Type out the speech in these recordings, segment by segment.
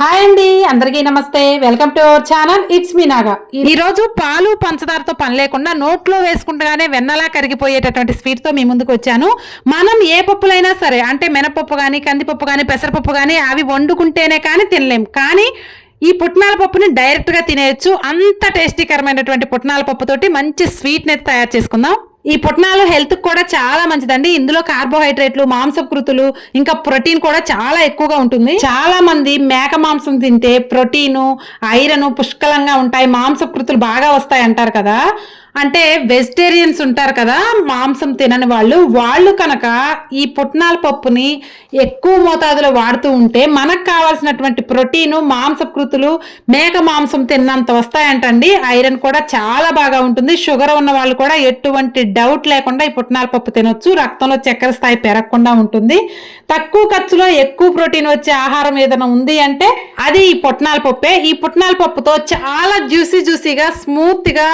Hi అండి, అందరికీ నమస్తే. Welcome to our channel. It's me Naga. ఈ రోజు పాలు పంచదారతో పని లేకుండా నోట్లో వేసుకుంటగానే వెన్నలా కరిగిపోయేటటువంటి స్వీట్ తో మీ ముందుకు వచ్చాను. మనం ఏ పప్పులైనా సరే, అంటే మినపప్పు కానీ, కందిపప్పు కానీ, పెసరపప్పు కానీ, అవి వండుకుంటేనే కానీ తినలేం. కానీ ఈ పుట్నాల పప్పుని డైరెక్ట్ గా తినేయచ్చు. అంత టేస్టీకరమైనటువంటి పుట్నాల పప్పుతోటి మంచి స్వీట్ ని తయారు చేసుకుందాం. ఈ పుట్నాలు హెల్త్ కూడా చాలా మంచిదండి. ఇందులో కార్బోహైడ్రేట్లు, మాంసకృతులు, ఇంకా ప్రోటీన్ కూడా చాలా ఎక్కువగా ఉంటుంది. చాలా మంది మేక మాంసం తింటే ప్రోటీను, ఐరన్ పుష్కలంగా ఉంటాయి, మాంసకృతులు బాగా వస్తాయి అంటారు కదా. అంటే వెజిటేరియన్స్ ఉంటారు కదా, మాంసం తినని వాళ్ళు కనుక ఈ పుట్నాల పప్పుని ఎక్కువ మోతాదులో వాడుతూ ఉంటే మనకు కావాల్సినటువంటి ప్రోటీను, మాంసకృతులు మేక మాంసం తిన్నంత వస్తాయంటండి. ఐరన్ కూడా చాలా బాగా ఉంటుంది. షుగర్ ఉన్న వాళ్ళు కూడా ఎటువంటి డౌట్ లేకుండా ఈ పుట్నాల పప్పు తినొచ్చు. రక్తంలో చక్కెర స్థాయి పెరగకుండా ఉంటుంది. తక్కువ ఖర్చులో ఎక్కువ ప్రోటీన్ వచ్చే ఆహారం ఏదైనా ఉంది అంటే అది ఈ పుట్నాల పప్పే. ఈ పుట్నాల పప్పుతో చాలా జ్యూసీగా స్మూత్ గా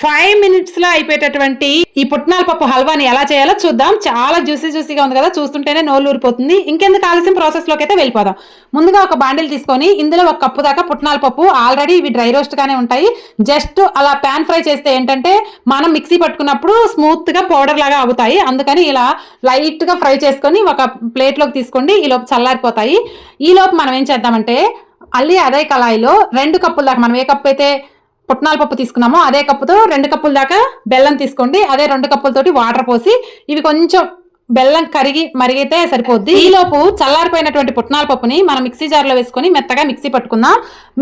5 minutes లో అయిపోయేటటువంటి ఈ పుట్నాల పప్పు హల్వాని ఎలా చేయాలో చూద్దాం. చాలా జ్యూసీగా ఉంది కదా, చూస్తుంటేనే నోళ్ళు ఊరిపోతుంది. ఇంకెందుకు ఆలస్యం, ప్రాసెస్ లోకి అయితే వెళ్ళిపోదాం. ముందుగా ఒక బాండిల్ తీసుకొని ఇందులో 1 కప్పు దాకా పుట్నాల పప్పు, ఆల్రెడీ ఇవి డ్రై రోస్ట్ గానే ఉంటాయి. జస్ట్ అలా ప్యాన్ ఫ్రై చేస్తే ఏంటంటే మనం మిక్సీ పట్టుకున్నప్పుడు స్మూత్ గా పౌడర్ లాగా అవుతాయి. అందుకని ఇలా లైట్ గా ఫ్రై చేసుకొని ఒక ప్లేట్ లోకి తీసుకోండి. ఈ లోపు చల్లారిపోతాయి. ఈ లోపు మనం ఏం చేద్దామంటే మళ్ళీ అదే కళాయిలో 2 కప్పుల దాకా, మనం ఏ కప్పు అయితే పుట్నాల పప్పు తీసుకున్నామో అదే కప్పుతో 2 కప్పుల దాకా బెల్లం తీసుకోండి. అదే 2 కప్పులతోటి వాటర్ పోసి ఇవి కొంచెం బెల్లం కరిగి మరిగితే సరిపోద్ది. ఈలోపు చల్లారిపోయినటువంటి పుట్నాల పప్పుని మనం మిక్సీ జార్లో వేసుకొని మెత్తగా మిక్సీ పట్టుకుందాం.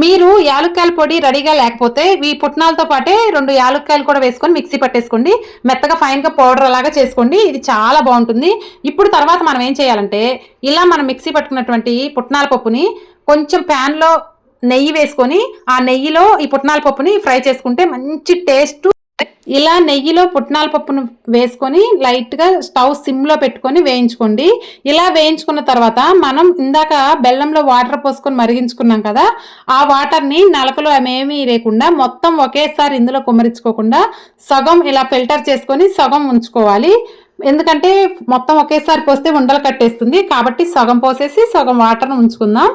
మీరు యాలుక్కాయల పొడి రెడీగా లేకపోతే ఈ పుట్నాలతో పాటే 2 యాలుక్కాయలు కూడా వేసుకొని మిక్సీ పట్టేసుకోండి. మెత్తగా ఫైన్ గా పౌడర్ లాగా చేసుకోండి. ఇది చాలా బాగుంటుంది. ఇప్పుడు తర్వాత మనం ఏం చేయాలంటే ఇలా మనం మిక్సీ పట్టుకున్నటువంటి పుట్నాల పప్పుని కొంచెం ప్యాన్ లో నెయ్యి వేసుకొని ఆ నెయ్యిలో ఈ పుట్నాల పప్పుని ఫ్రై చేసుకుంటే మంచి టేస్ట్. ఇలా నెయ్యిలో పుట్నాల పప్పును వేసుకొని లైట్ గా స్టవ్ సిమ్ లో పెట్టుకొని వేయించుకోండి. ఇలా వేయించుకున్న తర్వాత మనం ఇందాక బెల్లంలో వాటర్ పోసుకొని మరిగించుకున్నాం కదా, ఆ వాటర్ ని నలకలు ఏమీ లేకుండా మొత్తం ఒకేసారి ఇందులో కుమ్మరించుకోకుండా సగం ఇలా ఫిల్టర్ చేసుకొని సగం ఉంచుకోవాలి. ఎందుకంటే మొత్తం ఒకేసారి పోస్తే ఉండలు కట్టేస్తుంది. కాబట్టి సగం పోసేసి సగం వాటర్ను ఉంచుకుందాం.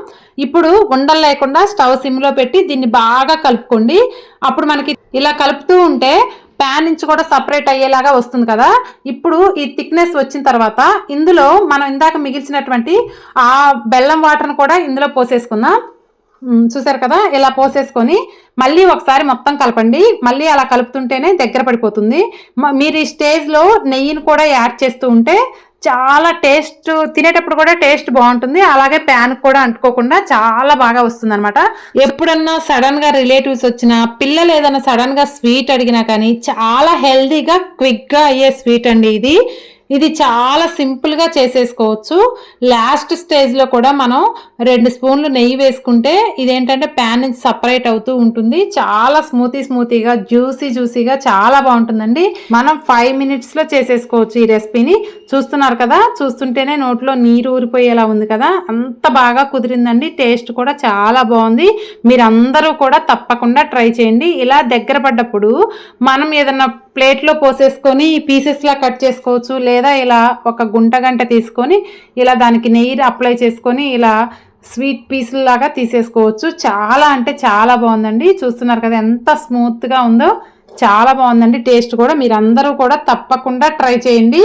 ఇప్పుడు ఉండలు లేకుండా స్టవ్ సిమ్లో పెట్టి దీన్ని బాగా కలుపుకోండి. అప్పుడు మనకి ఇలా కలుపుతూ ఉంటే ప్యాన్ నుంచి కూడా సపరేట్ అయ్యేలాగా వస్తుంది కదా. ఇప్పుడు ఈ థిక్నెస్ వచ్చిన తర్వాత ఇందులో మనం ఇందాక మిగిల్చినటువంటి ఆ బెల్లం వాటర్ను కూడా ఇందులో పోసేసుకుందాం. చూసారు కదా, ఇలా పోసేసుకొని మళ్ళీ ఒకసారి మొత్తం కలపండి. మళ్ళీ అలా కలుపుతుంటేనే దగ్గర పడిపోతుంది. మీరు ఈ స్టేజ్లో నెయ్యిని కూడా యాడ్ చేస్తూ ఉంటే చాలా టేస్ట్, తినేటప్పుడు కూడా టేస్ట్ బాగుంటుంది. అలాగే ప్యాన్ కూడా అంటుకోకుండా చాలా బాగా వస్తుంది అనమాట. ఎప్పుడన్నా సడన్ గా రిలేటివ్స్ వచ్చినా, పిల్లలు ఏదైనా సడన్ గా స్వీట్ అడిగినా కానీ చాలా హెల్దీగా క్విక్ గా అయ్యే స్వీట్ అండి ఇది చాలా సింపుల్ గా చేసేసుకోవచ్చు. లాస్ట్ స్టేజ్ లో కూడా మనం 2 స్పూన్లు నెయ్యి వేసుకుంటే ఇదేంటంటే ప్యాన్ నుంచి సపరేట్ అవుతూ ఉంటుంది. చాలా స్మూతీగా జ్యూసీగా చాలా బాగుంటుందండి. మనం 5 minutes లో చేసేసుకోవచ్చు ఈ రెసిపీని. చూస్తున్నారు కదా, చూస్తుంటేనే నోట్లో నీరు ఊరిపోయేలా ఉంది కదా, అంత బాగా కుదిరిందండి. టేస్ట్ కూడా చాలా బాగుంది. మీరందరూ కూడా తప్పకుండా ట్రై చేయండి. ఇలా దగ్గర పడ్డప్పుడు మనం ఏదన్నా ప్లేట్లో పోసేసుకొని పీసెస్ లా కట్ చేసుకోవచ్చు. లేదా ఇలా ఒక గంట తీసుకొని ఇలా దానికి నెయ్యి అప్లై చేసుకొని ఇలా స్వీట్ పీసుల లాగా తీసేసుకోవచ్చు. చాలా అంటే చాలా బాగుందండి. చూస్తున్నారు కదా ఎంత స్మూత్ గా ఉందో, చాలా బాగుందండి. టేస్ట్ కూడా మీరందరూ కూడా తప్పకుండా ట్రై చేయండి.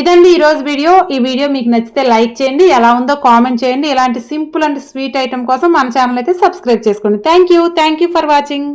ఇదండి ఈరోజు వీడియో. ఈ వీడియో మీకు నచ్చితే లైక్ చేయండి, ఎలా ఉందో కామెంట్ చేయండి. ఇలాంటి సింపుల్ అండ్ స్వీట్ ఐటమ్ కోసం మన ఛానల్ అయితే సబ్స్క్రైబ్ చేసుకోండి. Thank you for watching.